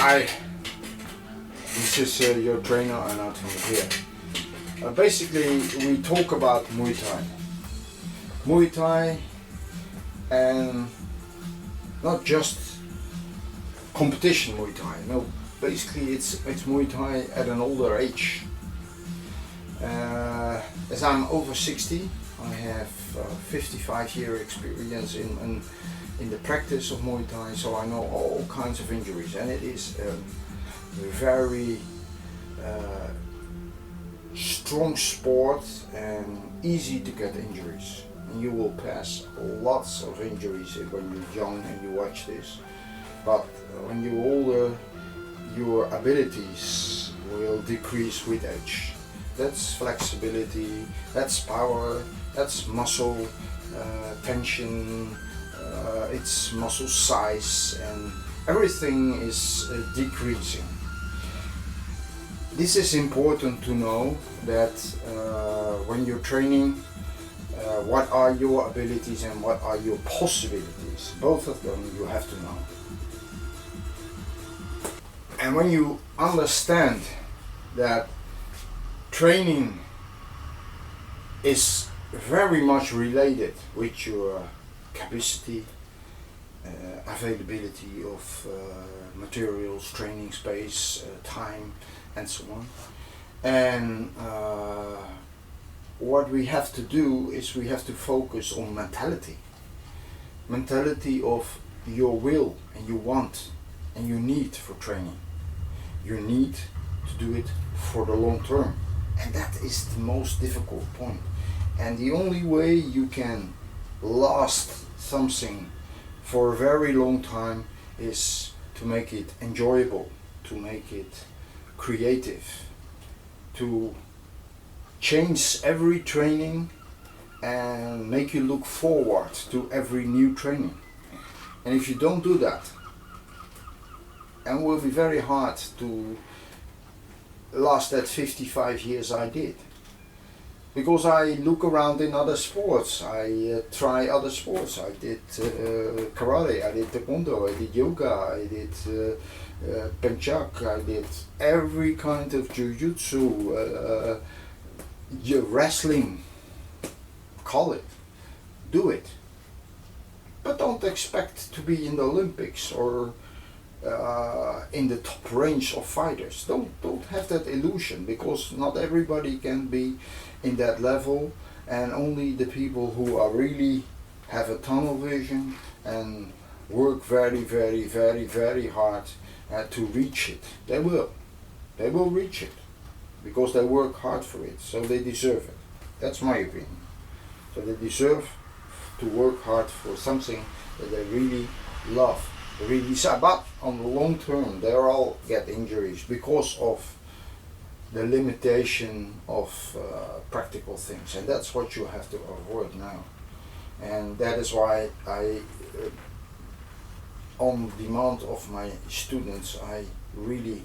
Hi, this is your trainer Anatomy here. Basically, we talk about Muay Thai. Muay Thai, and not just competition Muay Thai. No, basically it's Muay Thai at an older age. As I'm over 60, I have 55-year experience in the practice of Muay Thai, so I know all kinds of injuries, and it is a very strong sport and easy to get injuries. And you will pass lots of injuries when you're young and you watch this, but when you're older, your abilities will decrease with age. That's flexibility, that's power, that's muscle tension, it's muscle size, and everything is decreasing. This is important to know that when you're training, what are your abilities and what are your possibilities. Both of them you have to know. And when you understand that training is very much related with your capacity, availability of materials, training space, time, and so on. And what we have to do is we have to focus on mentality of your will and your want and your need for training. You need to do it for the long term, and that is the most difficult point. And the only way you can last something for a very long time is to make it enjoyable, to make it creative, to change every training and make you look forward to every new training. And if you don't do that, it will be very hard to last that 55 years I did. Because I look around in other sports, I try other sports. I did karate, I did taekwondo, I did yoga, I did penchak, I did every kind of jiu-jitsu, wrestling, call it, do it. But don't expect to be in the Olympics or in the top range of fighters. Don't have that illusion, because not everybody can be in that level, and only the people who are really have a tunnel vision and work very, very, very, very hard to reach it. They will reach it because they work hard for it, so they deserve it. That's my opinion. So they deserve to work hard for something that they really love, really sad. But on the long term, they all get injuries because of the limitation of practical things, and that's what you have to avoid now. And that is why I, on demand of my students, I really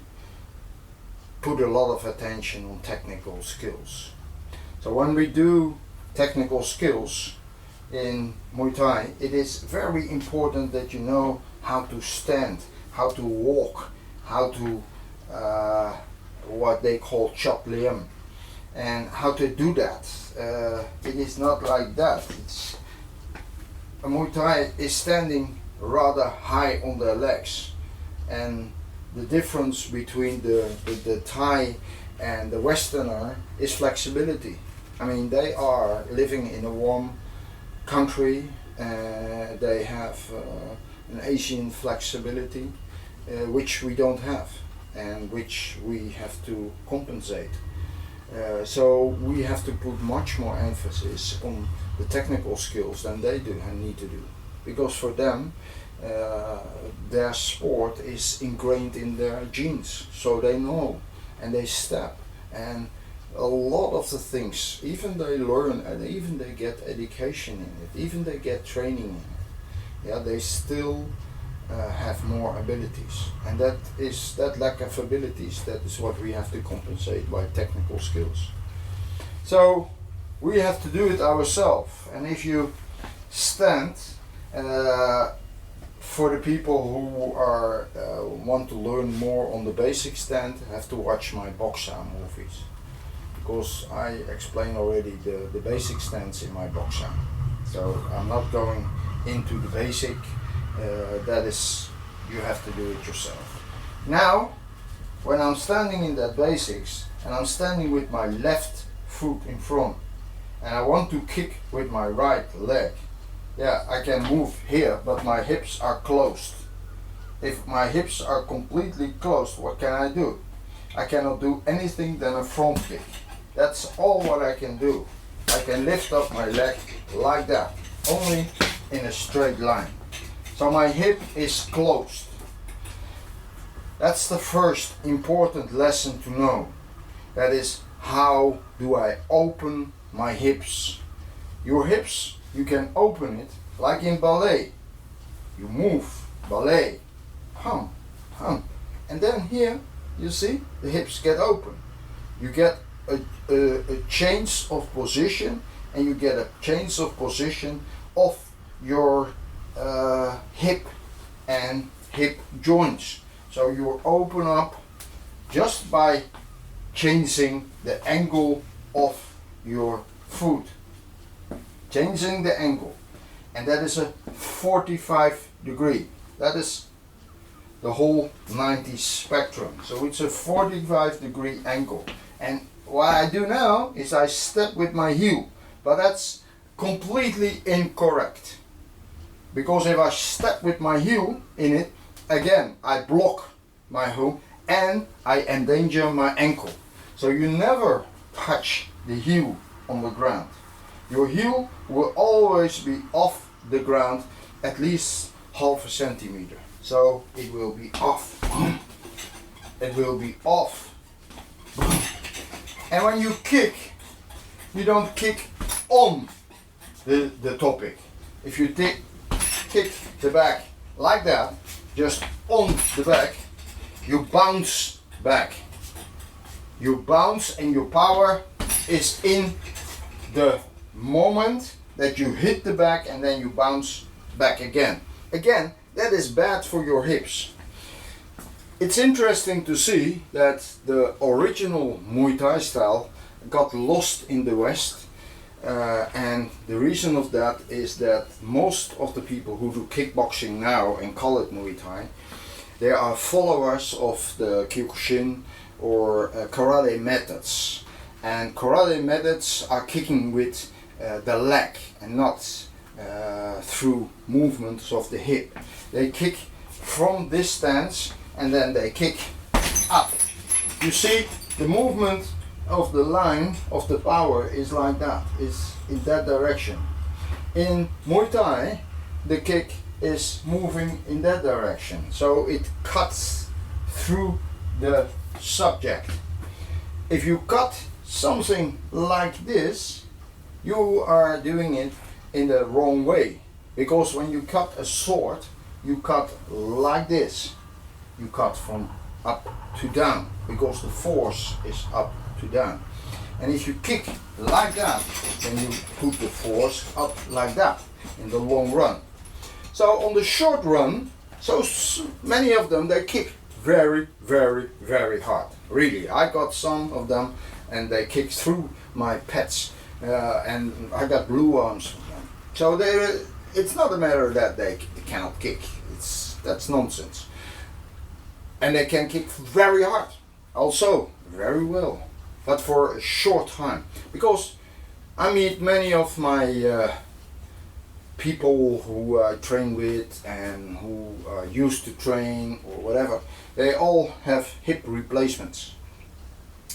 put a lot of attention on technical skills. So when we do technical skills in Muay Thai, it is very important that you know how to stand, how to walk, how to what they call chop liam, and how to do that. It is not like that. A Muay Thai is standing rather high on their legs, and the difference between the Thai and the Westerner is flexibility. I mean, they are living in a warm country, they have an Asian flexibility, which we don't have, and which we have to compensate. So we have to put much more emphasis on the technical skills than they do and need to do, because for them their sport is ingrained in their genes, so they know and they step, and a lot of the things, even they learn and even they get education in it, even they get training in it, yeah, they still have more abilities, and that lack of abilities, that is what we have to compensate by technical skills. So we have to do it ourselves, and if you stand for the people who are want to learn more on the basic stand, have to watch my boxer movies, because I explain already the basic stance in my boxer. So I'm not going into the basic. That is, you have to do it yourself. Now, when I'm standing in that basics and I'm standing with my left foot in front and I want to kick with my right leg, yeah, I can move here, but my hips are closed. If my hips are completely closed, what can I do? I cannot do anything than a front kick. That's all what I can do. I can lift up my leg like that, only in a straight line. So my hip is closed. That's the first important lesson to know. That is, how do I open my hips? Your hips, you can open it like in ballet. You move, ballet, hum, hum. And then here, you see, the hips get open. You get a change of position, and you get a change of position of your hip and hip joints. So you open up just by changing the angle of your foot. Changing the angle. And that is a 45 degree. That is the whole 90 spectrum. So it's a 45 degree angle. And what I do now is I step with my heel. But that's completely incorrect. Because if I step with my heel in it, again, I block my heel and I endanger my ankle. So you never touch the heel on the ground. Your heel will always be off the ground at least half a centimeter. So it will be off. It will be off. And when you kick, you kick on the topic. If you kick the back like that, just on the back, you bounce back. You bounce, and your power is in the moment that you hit the back and then you bounce back again. Again, that is bad for your hips. It's interesting to see that the original Muay Thai style got lost in the West, and the reason of that is that most of the people who do kickboxing now and call it Muay Thai, they are followers of the Kyokushin or karate methods. And karate methods are kicking with the leg and not through movements of the hip. They kick from this stance and then they kick up. You see, the movement of the line of the power is like that, is in that direction. In Muay Thai, the kick is moving in that direction, so it cuts through the subject. If you cut something like this, you are doing it in the wrong way, because when you cut a sword, you cut like this. You cut from up to down, because the force is up to down. And if you kick like that, then you put the force up like that in the long run. So on the short run, so many of them, they kick very, very, very hard. Really, I got some of them and they kick through my pads, and I got blue arms from them. So it's not a matter that they cannot kick. That's nonsense. And they can kick very hard, also very well, but for a short time. Because I meet many of my people who I train with and who used to train or whatever, they all have hip replacements.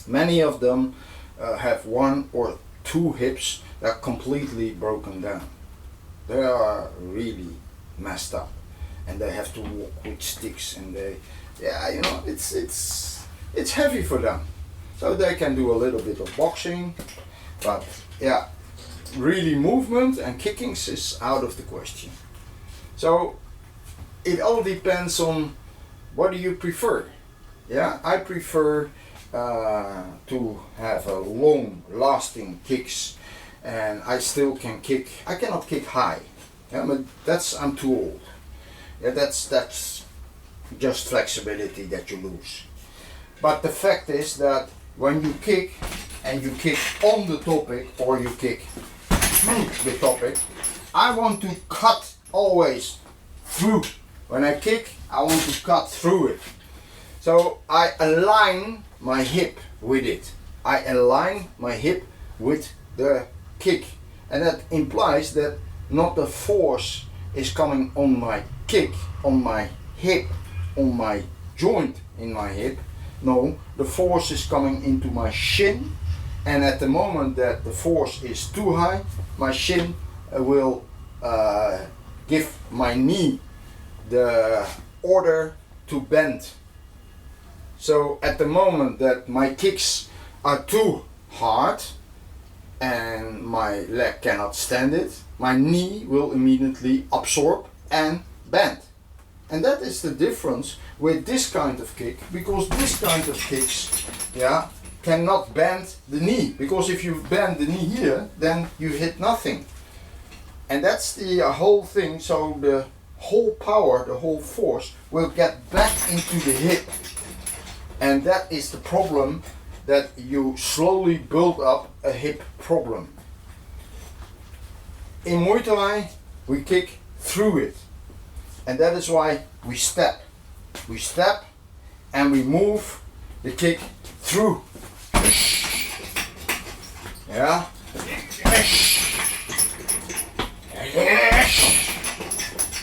Many of them have one or two hips that are completely broken down. They are really messed up, and they have to walk with sticks, and it's heavy for them. So they can do a little bit of boxing, but yeah, really movement and kickings is out of the question. So it all depends on what do you prefer. Yeah, I prefer to have a long lasting kicks, and I still can kick. I cannot kick high, yeah, but I'm too old. Yeah, that's just flexibility that you lose. But the fact is that when you kick and you kick on the topic or you kick through the topic, I want to cut always through. When I kick, I want to cut through it. So I align my hip with it. I align my hip with the kick. And that implies that not the force is coming on my kick, on my hip, on my joint in my hip. No, the force is coming into my shin, and at the moment that the force is too high, my shin will give my knee the order to bend. So at the moment that my kicks are too hard and my leg cannot stand it, my knee will immediately absorb and bend. And that is the difference with this kind of kick, because this kind of kicks, yeah, cannot bend the knee, because if you bend the knee here, then you hit nothing. And that's the whole thing. So the whole power, the whole force will get back into the hip. And that is the problem, that you slowly build up a hip problem. In Muay Thai, we kick through it. And that is why we step. We step and we move the kick through. Yeah.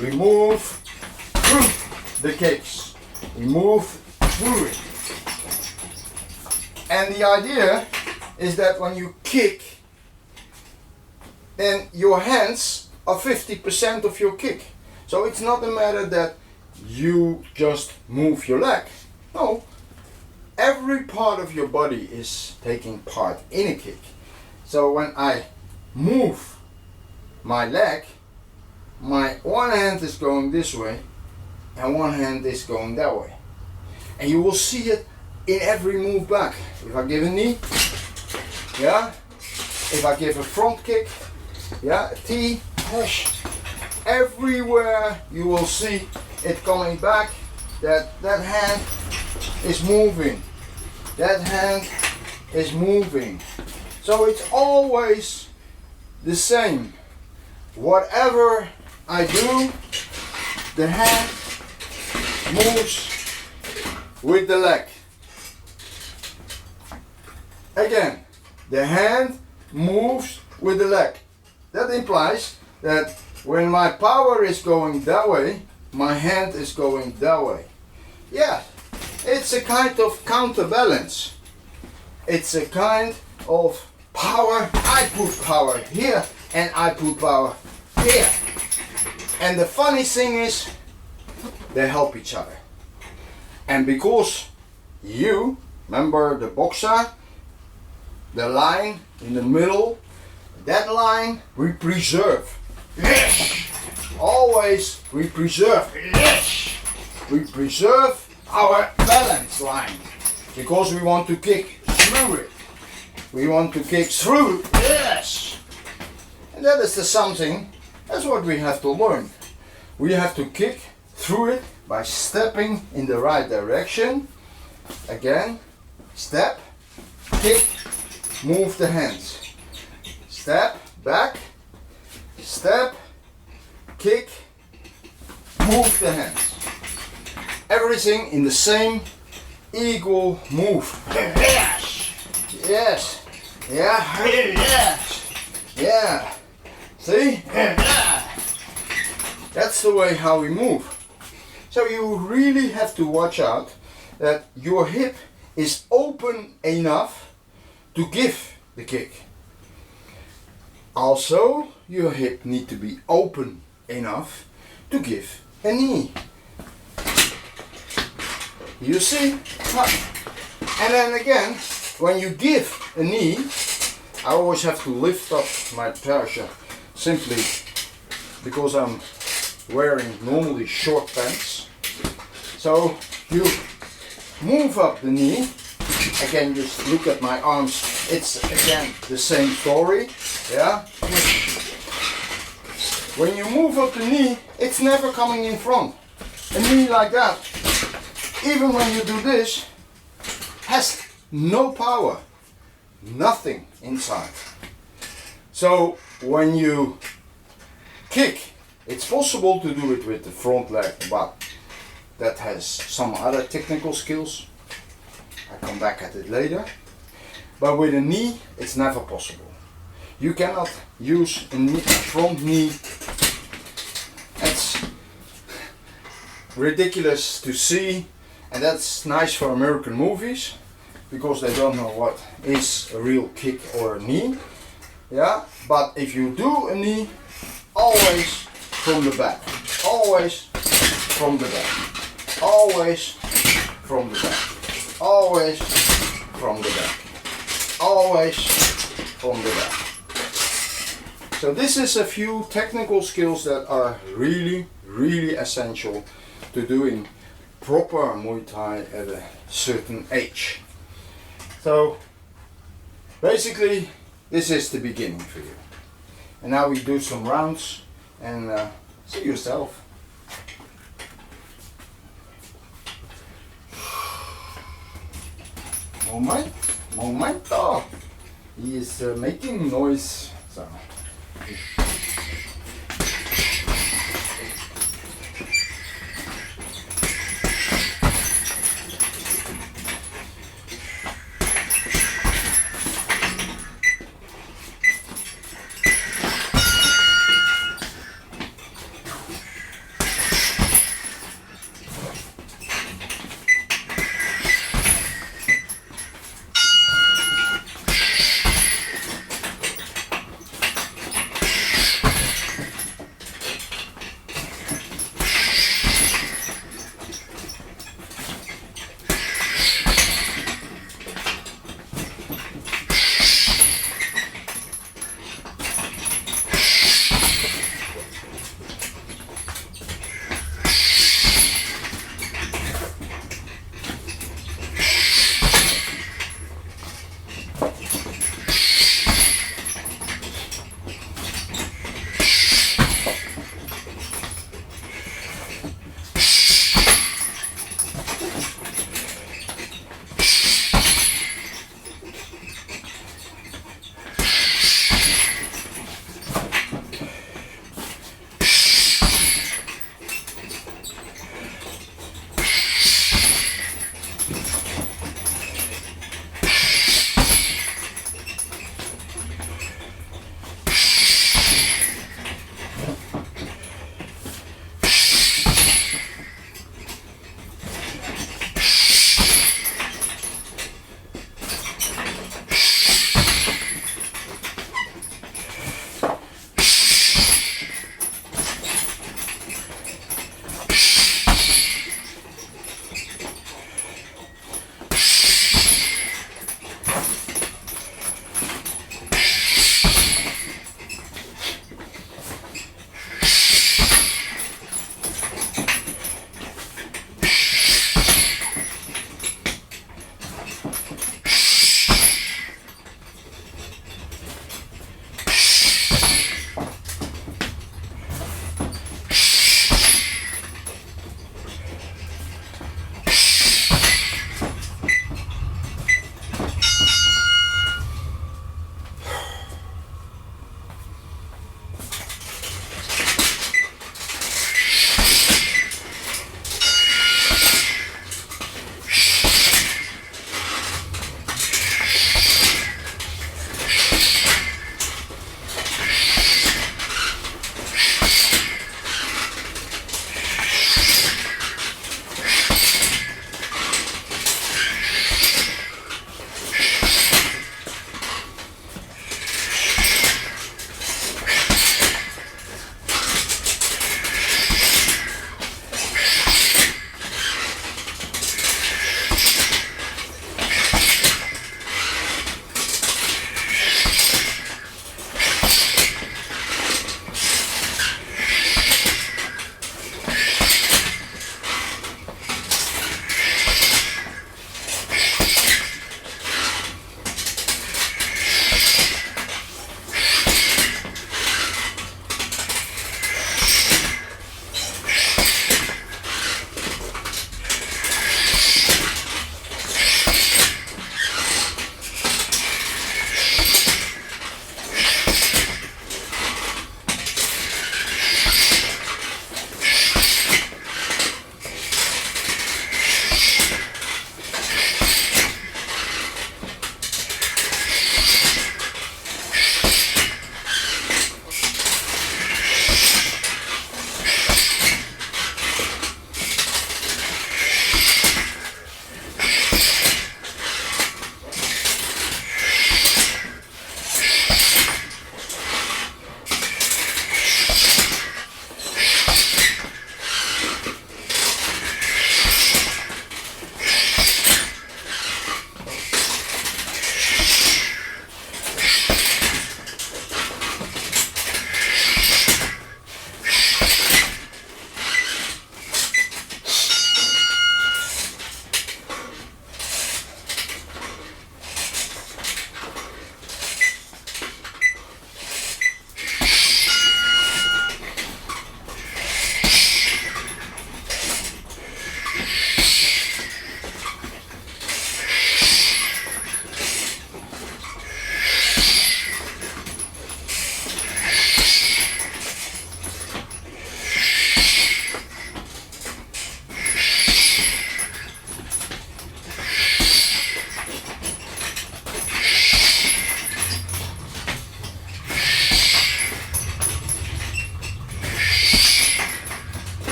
We move through the kicks. We move through it. And the idea is that when you kick, then your hands are 50% of your kick. So it's not a matter that you just move your leg. No, every part of your body is taking part in a kick. So when I move my leg, my one hand is going this way and one hand is going that way. And you will see it in every move back. If I give a knee, yeah, if I give a front kick, yeah, a T, push, everywhere you will see it coming back, that hand is moving, that hand is moving. So it's always the same. Whatever I do, the hand moves with the leg. Again, the hand moves with the leg. That implies that when my power is going that way, my hand is going that way. Yeah, it's a kind of counterbalance. It's a kind of power. I put power here and I put power here. And the funny thing is, they help each other. And because you, remember the boxer, the line in the middle, that line we preserve. Yes! Always we preserve. Yes! We preserve our balance line because we want to kick through it. We want to kick through. Yes! And that is the something, that's what we have to learn. We have to kick through it by stepping in the right direction. Again, step, kick, move the hands. Step, back, step, kick, move the hands. Everything in the same equal move. Yes, yes, yeah, yes, yeah. See? That's the way how we move. So you really have to watch out that your hip is open enough to give the kick. Also, your hip need to be open enough to give a knee. You see? And then again, when you give a knee, I always have to lift up my trouser simply because I'm wearing normally short pants. So you move up the knee. Again, just look at my arms. It's again the same story. Yeah. When you move up the knee, it's never coming in front. A knee like that, even when you do this, has no power, nothing inside. So when you kick, it's possible to do it with the front leg, but that has some other technical skills. I come back at it later. But with a knee, it's never possible. You cannot use a front knee. That's ridiculous to see, and that's nice for American movies because they don't know what is a real kick or a knee. Yeah, but if you do a knee, always from the back, always from the back, always from the back, always from the back, always from the back. So this is a few technical skills that are really essential to doing proper Muay Thai at a certain age. So basically this is the beginning for you. And now we do some rounds and see yourself. Momento! He is making noise. So.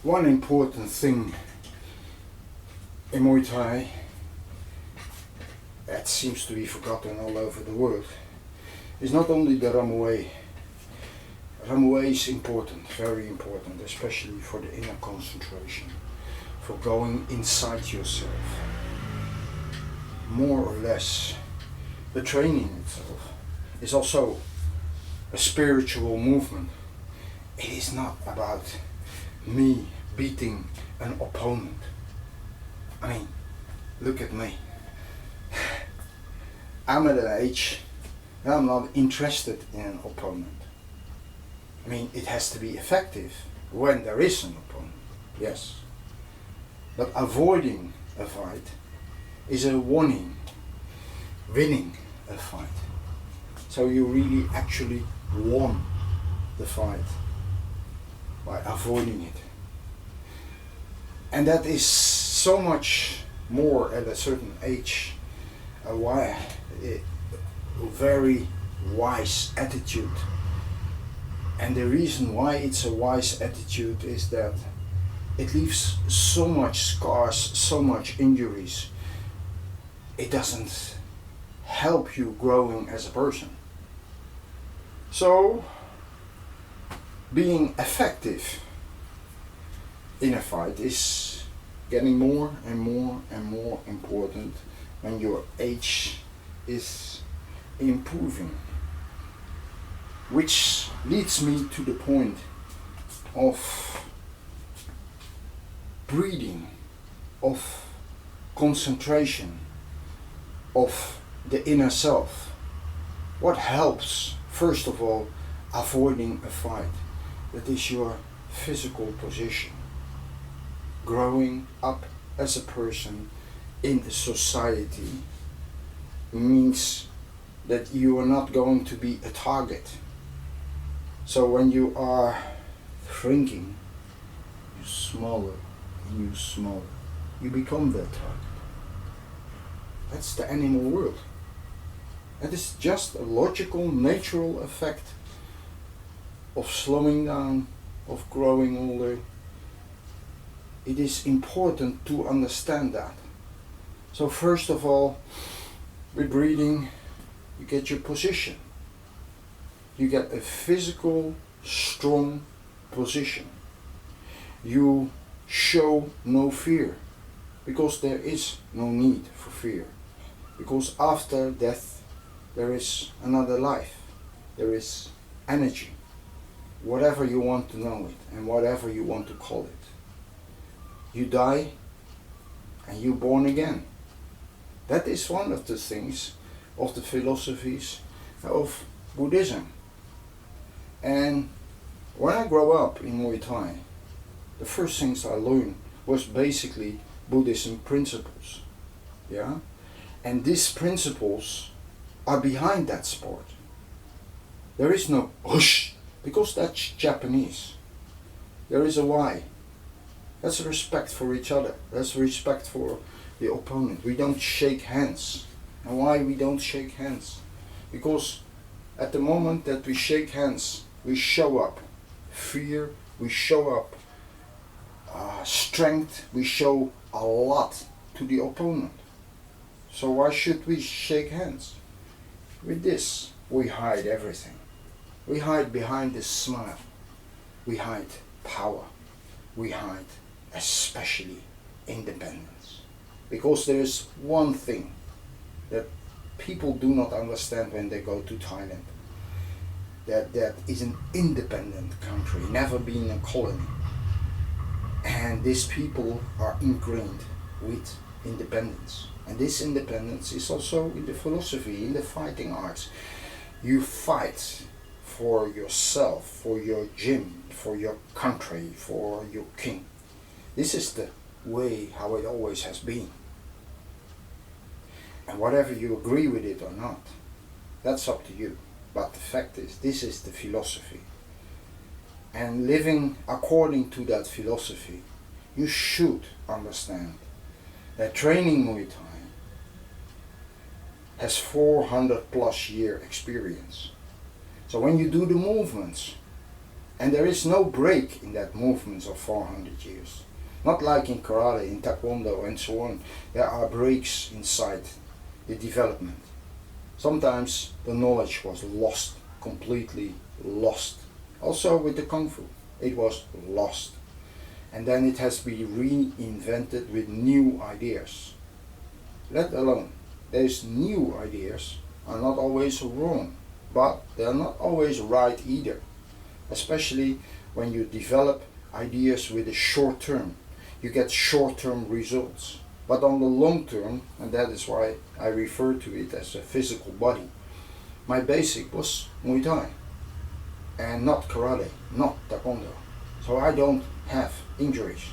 one important thing in Muay Thai that seems to be forgotten all over the world is not only the Ramuay. Ramuay is important, very important, especially for the inner concentration, for going inside yourself. More or less, the training itself is also a spiritual movement. It is not about me beating an opponent. I mean, look at me. I'm at an age that I'm not interested in an opponent. I mean, it has to be effective when there is an opponent, yes. But avoiding a fight is a winning a fight. So you really actually won the fight by avoiding it. And that is so much more at a certain age a very wise attitude. And the reason why it's a wise attitude is that it leaves so much scars, so much injuries. It doesn't help you growing as a person. So, being effective in a fight is getting more and more and more important when your age is improving. Which leads me to the point of breathing, of concentration, of the inner self. What helps? First of all, avoiding a fight. That is your physical position. Growing up as a person in a society means that you are not going to be a target. So when you are shrinking, you smaller and you smaller. You become that target. That's the animal world. That is just a logical, natural effect of slowing down, of growing older. It is important to understand that. So first of all, with breathing, you get your position. You get a physical, strong position. You show no fear, because there is no need for fear. Because after death, there is another life. There is energy. Whatever you want to know it, and whatever you want to call it. You die, and you're born again. That is one of the things of the philosophies of Buddhism. And when I grew up in Muay Thai, the first things I learned was basically Buddhism principles. Yeah? And these principles are behind that sport. There is no whoosh, because that's Japanese. There is a why. That's respect for each other. That's respect for the opponent. We don't shake hands. And why we don't shake hands? Because at the moment that we shake hands, we show up fear, we show up strength, we show a lot to the opponent. So why should we shake hands? With this, we hide everything. We hide behind this smile. We hide power. We hide especially independence. Because there is one thing that people do not understand when they go to Thailand. That is an independent country, never been a colony. And these people are ingrained with independence. And this independence is also in the philosophy, in the fighting arts. You fight for yourself, for your gym, for your country, for your king. This is the way how it always has been. And whatever you agree with it or not, that's up to you. But the fact is, this is the philosophy. And living according to that philosophy, you should understand that training Muay Thai has 400 plus year experience. So when you do the movements, And there is no break in that movement of 400 years. Not like in karate, in taekwondo and so on. There are breaks inside the development. Sometimes the knowledge was lost, completely lost. Also with the kung fu, it was lost. And then it has to be reinvented with new ideas. Let alone, these new ideas are not always wrong, but they are not always right either. Especially when you develop ideas with a short term. You get short-term results. But on the long term, and that is why I refer to it as a physical body, my basic was Muay Thai and not karate, not taekwondo. So I don't have injuries.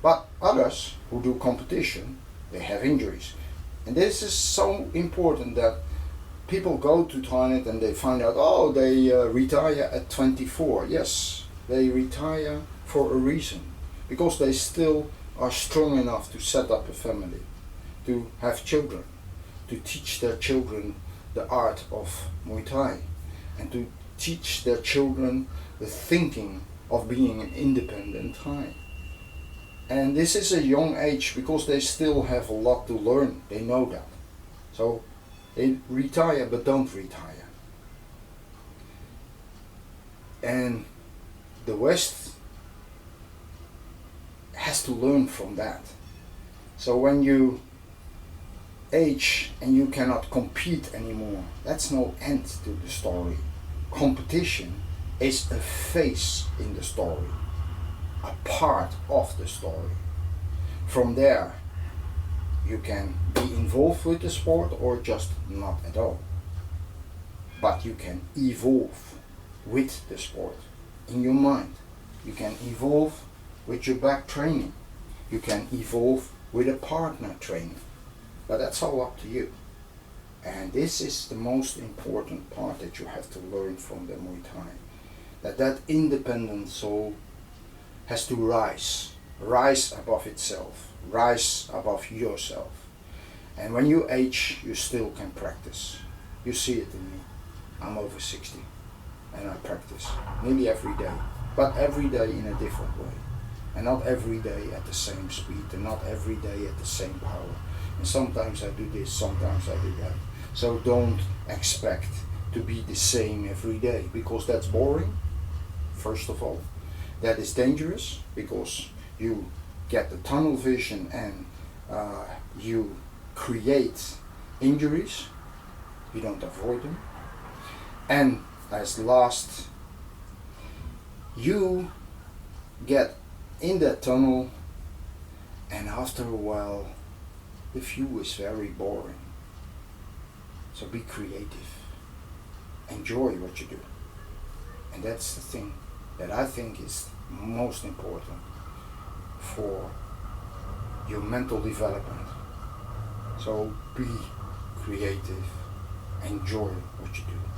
But others who do competition, they have injuries. And this is so important that people go to Thailand and they find out, oh, they retire at 24. Yes, they retire for a reason. Because they still are strong enough to set up a family, to have children, to teach their children the art of Muay Thai, and to teach their children the thinking of being an independent Thai. And this is a young age because they still have a lot to learn, they know that. So they retire but don't retire. And the West has to learn from that. So when you age and you cannot compete anymore, that's no end to the story. Competition is a phase in the story, a part of the story. From there, you can be involved with the sport or just not at all. But you can evolve with the sport in your mind. You can evolve with your back training. You can evolve with a partner training. But that's all up to you. And this is the most important part that you have to learn from the Muay Thai. That independent soul has to rise above itself, rise above yourself. And when you age, you still can practice. You see it in me. I'm over 60 and I practice nearly every day, but every day in a different way. And not every day at the same speed, and not every day at the same power. And sometimes I do this, sometimes I do that. So don't expect to be the same every day, because that's boring, first of all. That is dangerous, because you get the tunnel vision and you create injuries. You don't avoid them. And as last, you get in that tunnel, and after a while the view is very boring. So be creative, enjoy what you do, and that's the thing that I think is most important for your mental development. So be creative, enjoy what you do.